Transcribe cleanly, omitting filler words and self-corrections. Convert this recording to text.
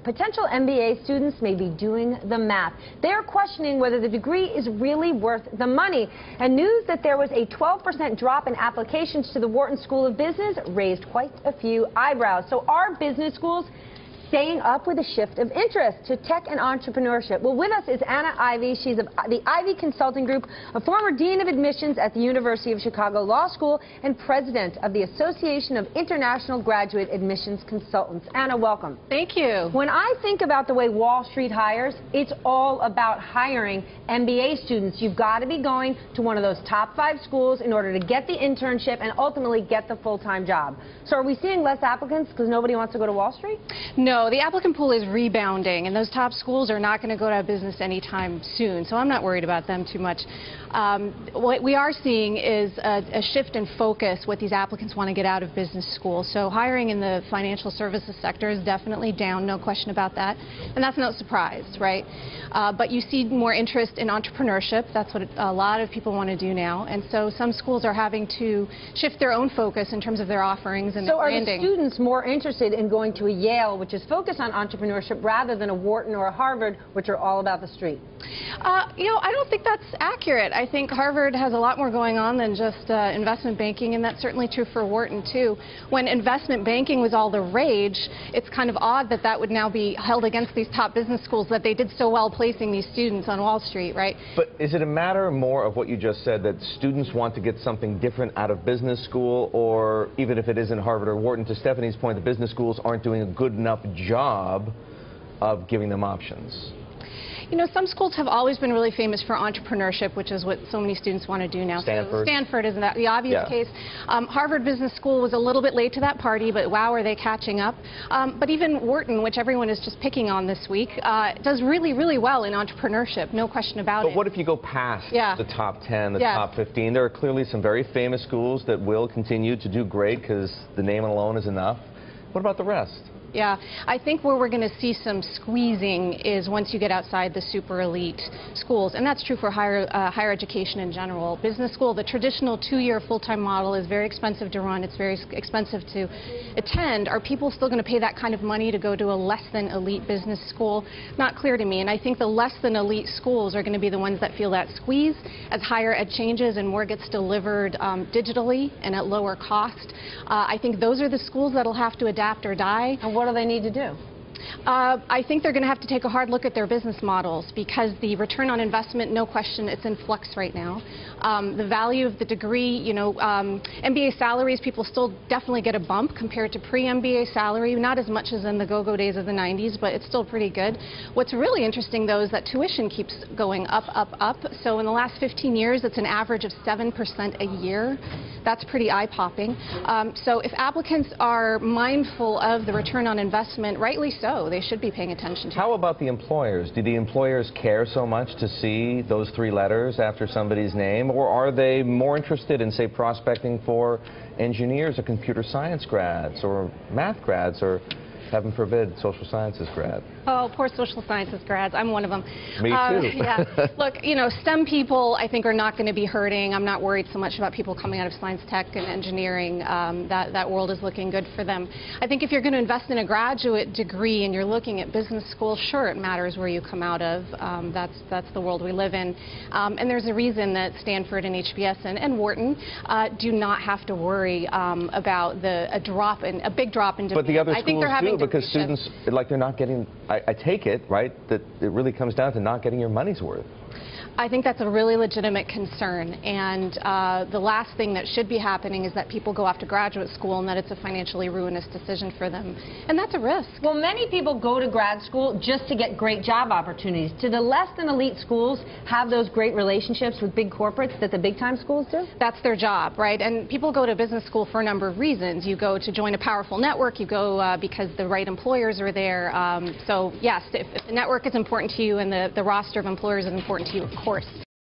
Potential MBA students may be doing the math. They're questioning whether the degree is really worth the money. And news that there was a 12% drop in applications to the Wharton School of Business raised quite a few eyebrows. So are business schools staying up with a shift of interest to tech and entrepreneurship? Well, with us is Anna Ivy. She's of the Ivy Consulting Group, a former Dean of Admissions at the University of Chicago Law School, and President of the Association of International Graduate Admissions Consultants. Anna, welcome. Thank you. When I think about the way Wall Street hires, it's all about hiring MBA students. You've got to be going to one of those top 5 schools in order to get the internship and ultimately get the full-time job. So are we seeing less applicants because nobody wants to go to Wall Street? No, the applicant pool is rebounding, and those top schools are not going to go out of business anytime soon, so I'm not worried about them too much. What we are seeing is a shift in focus, what these applicants want to get out of business school. So hiring in the financial services sector is definitely down, no question about that, and that's no surprise, right? But you see more interest in entrepreneurship. That's what a lot of people want to do now, and so some schools are having to shift their own focus in terms of their offerings and their branding. So are the students more interested in going to a Yale, which is focused on entrepreneurship, rather than a Wharton or a Harvard, which are all about the street? You know, I don't think that's accurate. I think Harvard has a lot more going on than just investment banking, and that's certainly true for Wharton, too. When investment banking was all the rage, it's kind of odd that that would now be held against these top business schools, that they did so well placing these students on Wall Street, right? But is it a matter more of what you just said, that students want to get something different out of business school, or even if it isn't Harvard or Wharton, to Stephanie's point, the business schools aren't doing a good enough job of giving them options? You know, some schools have always been really famous for entrepreneurship, which is what so many students want to do now. Stanford. So Stanford isn't that the obvious case. Harvard Business School was a little bit late to that party, but wow, are they catching up. But even Wharton, which everyone is just picking on this week, does really, really well in entrepreneurship, no question about it. But what if you go past the top 10, the top 15? There are clearly some very famous schools that will continue to do great because the name alone is enough. What about the rest? Yeah, I think where we're going to see some squeezing is once you get outside the super elite schools, and that's true for higher education in general. Business school, the traditional 2-year full-time model, is very expensive to run. It's very expensive to attend. Are people still going to pay that kind of money to go to a less than elite business school? Not clear to me, and I think the less than elite schools are going to be the ones that feel that squeeze as higher ed changes and more gets delivered digitally and at lower cost. I think those are the schools that'll have to adapt or die. And what do they need to do? I think they're going to have to take a hard look at their business models, because the return on investment, no question, it's in flux right now. The value of the degree, you know, MBA salaries, people still definitely get a bump compared to pre-MBA salary, not as much as in the go-go days of the 90s, but it's still pretty good. What's really interesting, though, is that tuition keeps going up, up, up. So in the last 15 years, it's an average of 7% a year. That's pretty eye-popping. So if applicants are mindful of the return on investment, rightly so, they should be paying attention to. How about the employers? Do the employers care so much to see those 3 letters after somebody's name, or are they more interested in, say, prospecting for engineers or computer science grads or math grads or, heaven forbid, social sciences grad? Oh, poor social sciences grads. I'm one of them. Me too. Yeah. Look, you know, STEM people, I think, are not going to be hurting. I'm not worried so much about people coming out of science, tech, and engineering. That world is looking good for them. I think if you're going to invest in a graduate degree and you're looking at business school, sure, it matters where you come out of. That's the world we live in. And there's a reason that Stanford and HBS and Wharton do not have to worry about a big drop in demand. But the other I think they're schools having do, because students, like, they're not getting, I take it, right, that it really comes down to not getting your money's worth. I think that's a really legitimate concern, and the last thing that should be happening is that people go off to graduate school and that it's a financially ruinous decision for them, and that's a risk. Well, many people go to grad school just to get great job opportunities. Do the less than elite schools have those great relationships with big corporates that the big time schools do? That's their job, right? And people go to business school for a number of reasons. You go to join a powerful network, you go because the right employers are there. So yes, if the network is important to you and the roster of employers is important to you, of course.